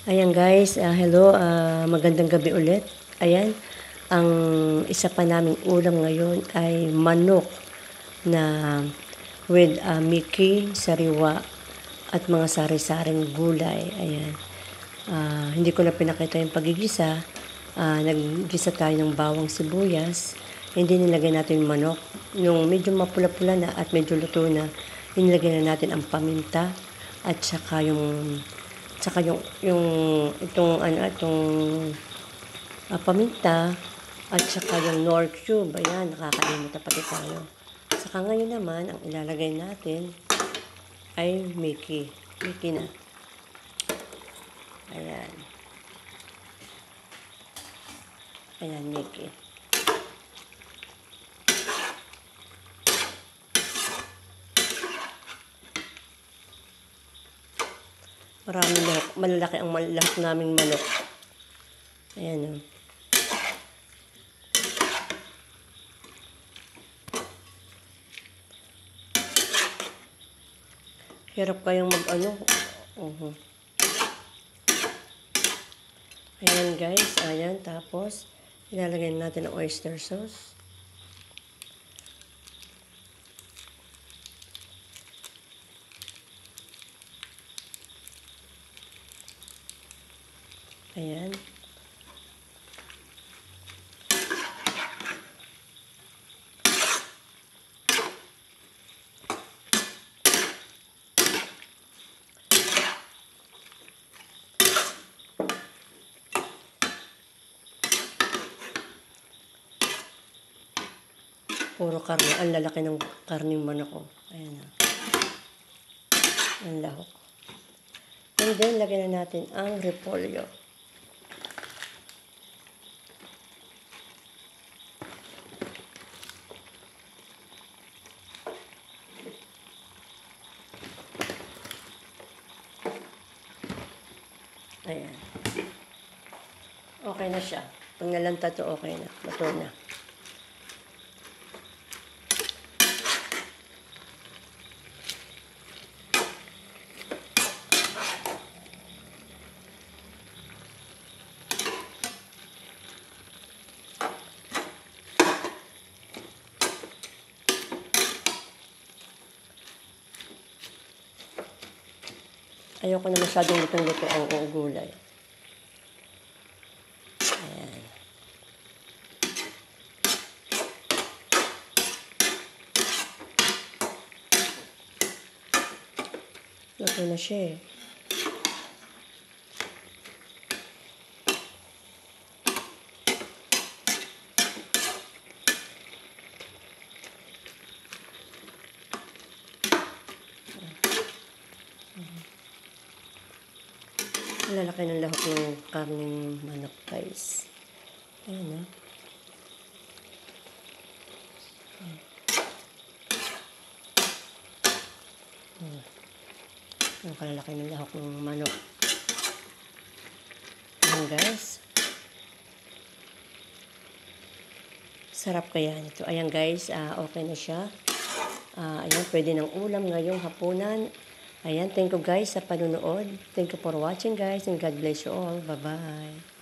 Ayan guys, hello, magandang gabi ulit. Ayan, ang isa pa naming ulam ngayon ay manok na with Mickey, sariwa at mga sari-saring gulay. Ayan, hindi ko na pinakita yung pagigisa. Naggisa tayo ng bawang sibuyas. Hindi nilagay natin yung manok. Yung medyo mapula-pula na at medyo luto na, inilagay na natin ang paminta at saka yung paminta at saka yung Knorr cube. Ayan, nakakalimutan pati tayo. Saka ngayon naman, ang ilalagay natin ay Mickey. Mickey na. Ayan. Ayan, Mickey. Maraming lahok. Malalaki ang lahok naming manok. Ayan o. Hirap kayong mag-ano. Ayan guys. Ayan. Tapos, ilalagay natin ang oyster sauce. Ayan. Puro karne. Ang lalaki ng karning manok ko. Ayan na. Ang lahok. And then, lagyan na natin ang repolyo. Ayan. Okay na siya. Pag nalanta to, okay na. Luto na. Ayoko na masyadong lutong-luto ang gulay. Ayan. Luto na siya eh. Lalaki ng lahok ng karning manok guys. Ayan o. Ang kalalaki ng lahok ng manok. Ayan guys. Sarap kaya nito. Ayan guys, okay na siya. Ayan, pwede ng ulam ngayong hapunan. Ayan, thank you guys sa panunood. Thank you for watching guys and God bless you all. Bye-bye.